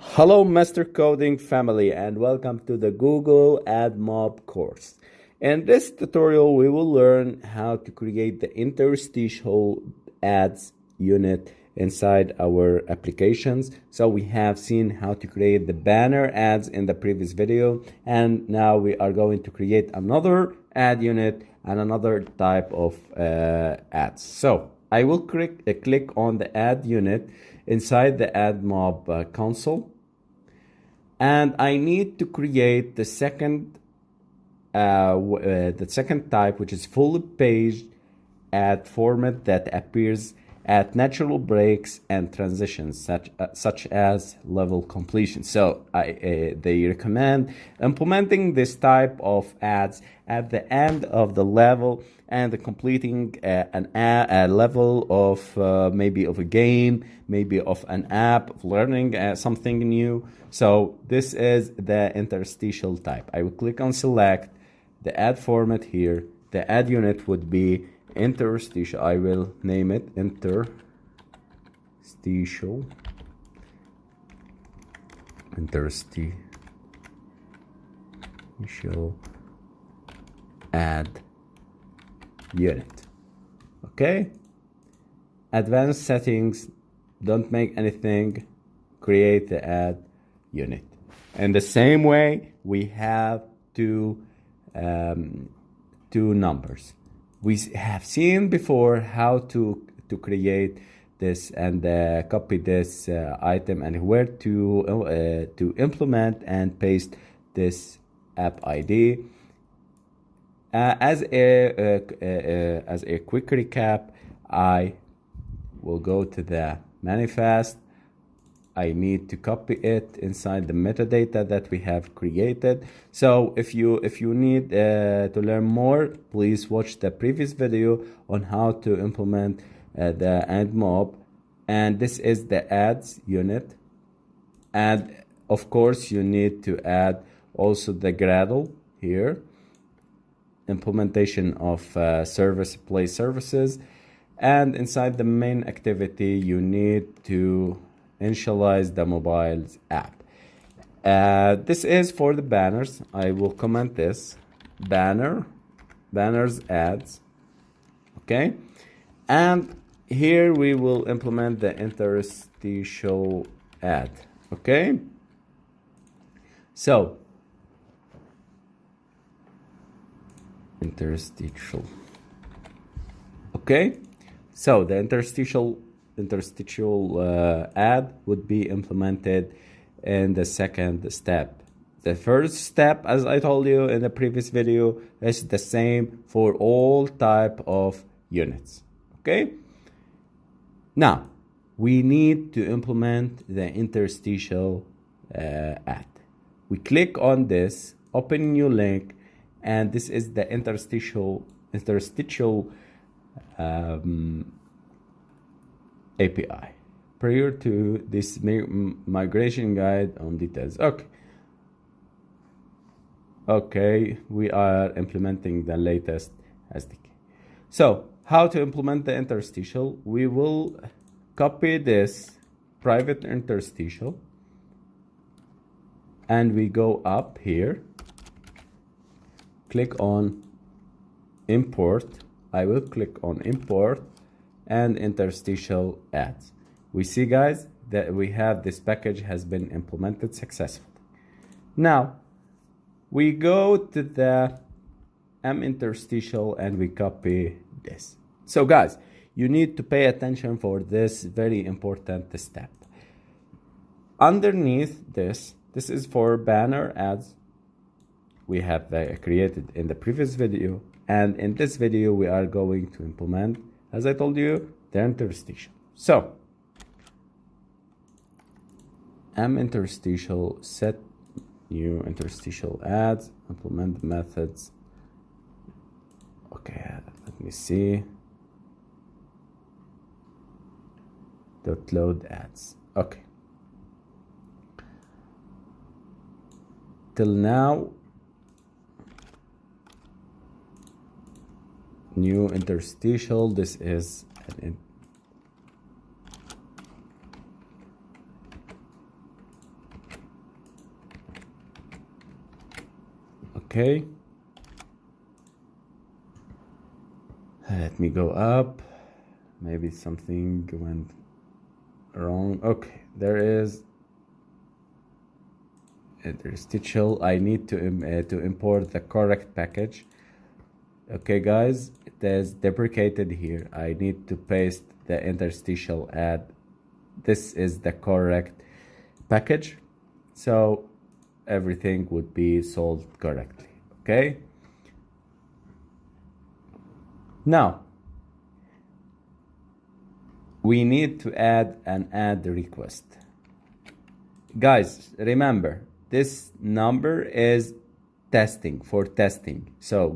Hello, Master Coding family, and welcome to the Google AdMob course. In this tutorial, we will learn how to create the interstitial ads unit inside our applications. So we have seen how to create the banner ads in the previous video, and now we are going to create another ad unit and another type of ads. So I will click on the ad unit inside the AdMob console, and I need to create the second type, which is full page ad format that appears at natural breaks and transitions, such as level completion. So they recommend implementing this type of ads at the end of the level and completing a level of maybe of a game, maybe of an app, of learning something new. So this is the interstitial type. I will click on select the ad format here. The ad unit would be interstitial. I will name it interstitial ad unit. Okay, advanced settings, don't make anything, create the ad unit. In the same way, we have two numbers. We have seen before how to create this and copy this item, and where to implement and paste this app ID. As a quick recap, I will go to the manifest. I need to copy it inside the metadata that we have created. So if you need to learn more, please watch the previous video on how to implement the AdMob. And this is the ads unit. And of course, you need to add also the Gradle here, implementation of service play services. And inside the main activity, you need to initialize the mobile app. This is for the banners. I will comment this banners ads. Okay, and here we will implement the interstitial ad. Okay, so interstitial. Okay, so the interstitial ad would be implemented in the second step. The first step, as I told you in the previous video, is the same for all type of units. Okay, now we need to implement the interstitial ad. We click on this, open new link, and this is the interstitial API. Prior to this migration guide on details. Okay, we are implementing the latest SDK. So how to implement the interstitial? We will copy this private interstitial, and we go up here, click on import. I will click on import and interstitial ads. We see, guys, that we have this package has been implemented successfully. Now we go to the interstitial and we copy this. So guys, you need to pay attention for this very important step. Underneath this is for banner ads. We have created in the previous video, and in this video we are going to implement, as I told you, the interstitial. So interstitial, set new interstitial ads, implement the methods. Okay, let me see. Dot load ads. Okay. Till now, new interstitial. This is Okay. Let me go up. Maybe something went wrong. Okay, there is interstitial. I need to import the correct package. Okay guys, it is deprecated here. I need to paste the interstitial ad. This is the correct package, so everything would be sold correctly. Okay, now we need to add an ad request. Guys, remember, this number is testing, for testing. So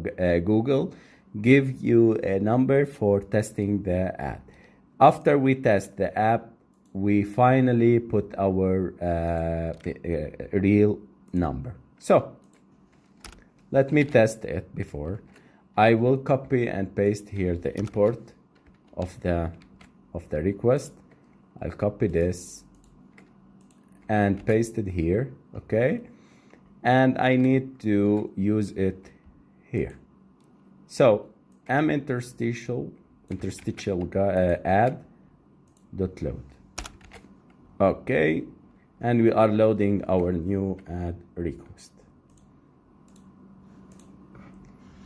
Google give you a number for testing the ad. After we test the app, we finally put our real number. So let me test it before. I will copy and paste here the import of the request. I'll copy this and paste it here. Okay, and I need to use it here. So interstitial ad dot load. Okay, and we are loading our new ad request.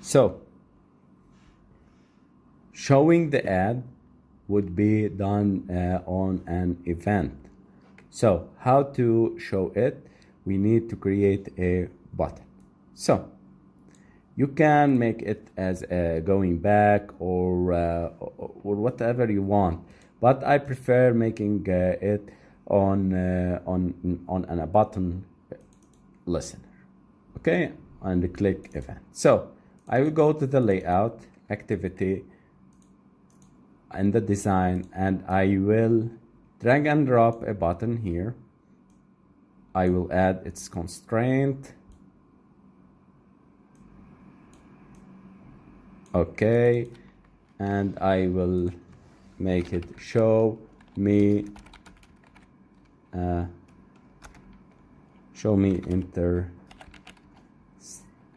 So showing the ad would be done on an event. So how to show it? We need to create a button. So you can make it as going back or whatever you want, but I prefer making it on a button listener. Okay, and click event. So I will go to the layout activity and the design, and I will drag and drop a button here. I will add its constraint. Okay, and I will make it show me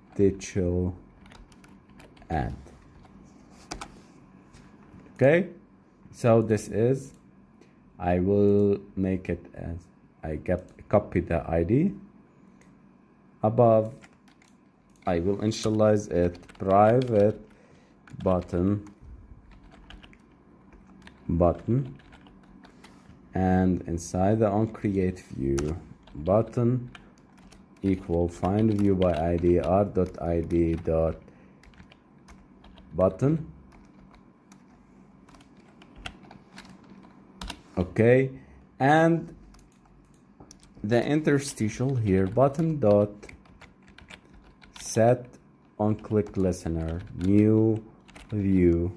interstitial ad. Okay, so this is, I will make it as, I copy the ID above. I will initialize it private button, and inside the onCreate view button equal find view by ID r.id dot button. Okay, and the interstitial here button dot set on click listener new view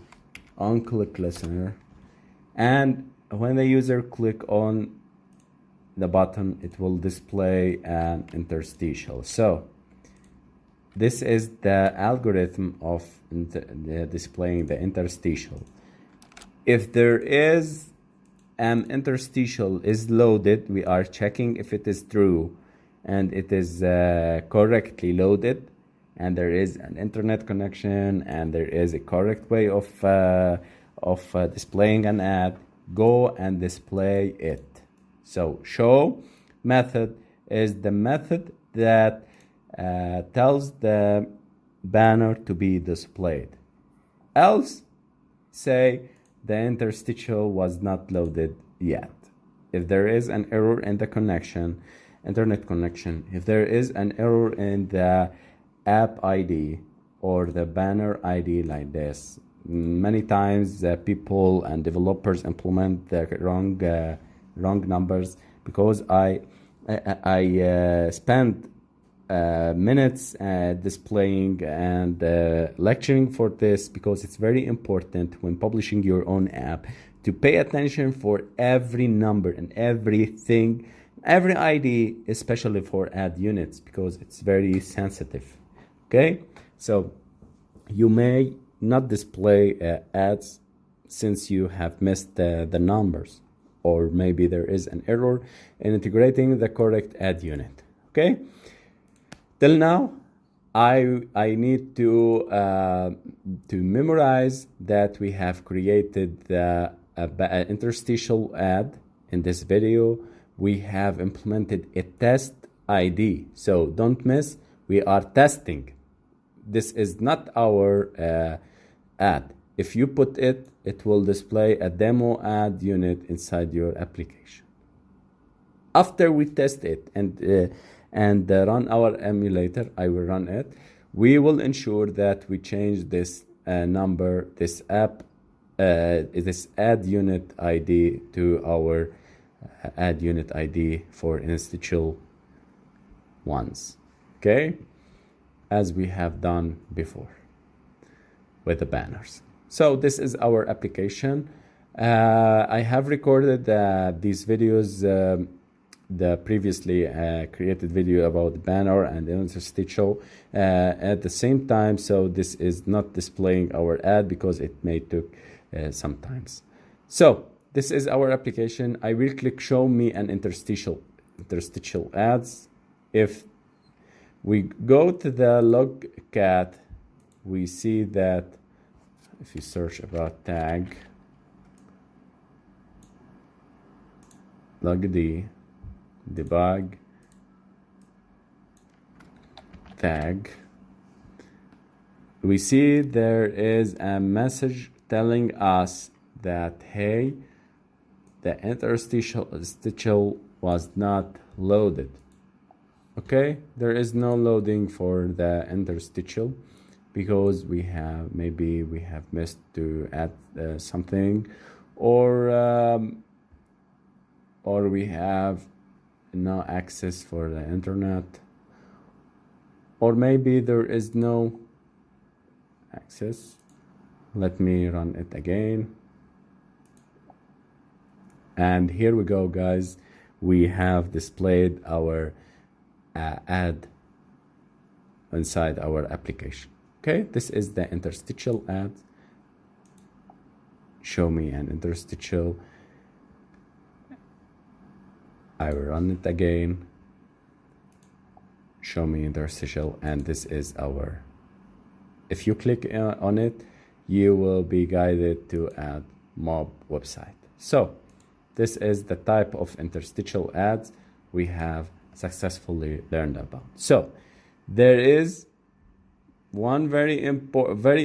on click listener, and when the user click on the button it will display an interstitial. So this is the algorithm of displaying the interstitial. If there is an interstitial is loaded, we are checking if it is true and it is correctly loaded, and there is an internet connection and there is a correct way of displaying an ad. Go and display it. So show method is the method that tells the banner to be displayed. Else say the interstitial was not loaded yet. If there is an error in the connection, internet connection, if there is an error in the app ID or the banner ID like this, many times people and developers implement the wrong numbers, because I spent minutes displaying and lecturing for this, because it's very important when publishing your own app to pay attention for every number and everything, every ID, especially for ad units, because it's very sensitive. Okay, so you may not display ads since you have missed the numbers, or maybe there is an error in integrating the correct ad unit. Okay, till now I need to memorize that we have created the interstitial ad. In this video, we have implemented a test ID. So don't miss, we are testing. This is not our ad. If you put it, it will display a demo ad unit inside your application. After we test it and run our emulator, I will run it, we will ensure that we change this number, this ad unit ID to our ad unit ID for interstitial ones, okay? As we have done before with the banners. So this is our application. I have recorded these videos, the previously created video about the banner and interstitial at the same time. So this is not displaying our ad because it may took sometimes. So this is our application. I will click show me an interstitial ads. If we go to the logcat, we see that if you search about tag, logd, debug, tag, we see there is a message telling us that, hey, the interstitial was not loaded. Okay, there is no loading for the interstitial because maybe we have missed to add something, or we have no access for the internet, or maybe there is no access. Let me run it again. And here we go, guys. We have displayed our ad inside our application. Okay, this is the interstitial ad. Show me an interstitial. I will run it again. Show me interstitial, and this is our. If you click on it, you will be guided to AdMob website. So this is the type of interstitial ads we have successfully learned about. So there is one very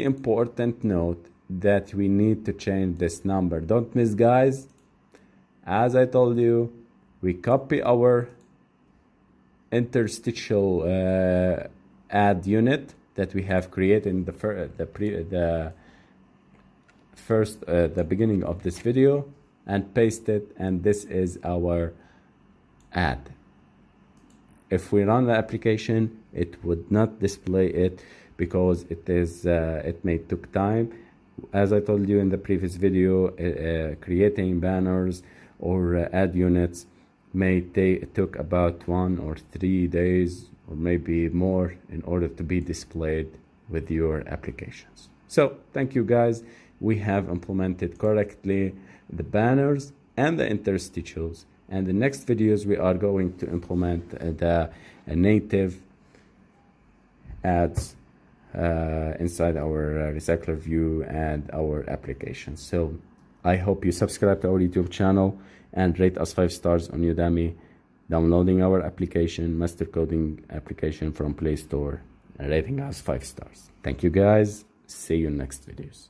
important note that we need to change this number. Don't miss, guys. As I told you, we copy our interstitial ad unit that we have created in the beginning of this video and paste it, and this is our ad. If we run the application, it would not display it because it may took time. As I told you in the previous video, creating banners or ad units may took about 1 or 3 days or maybe more in order to be displayed with your applications. So thank you, guys. We have implemented correctly the banners and the interstitials, and the next videos we are going to implement the native ads inside our recycler view and our application. So I hope you subscribe to our YouTube channel and rate us 5 stars on Udemy, downloading our application, master coding application from Play Store, and rating us 5 stars. Thank you, guys. See you in next videos.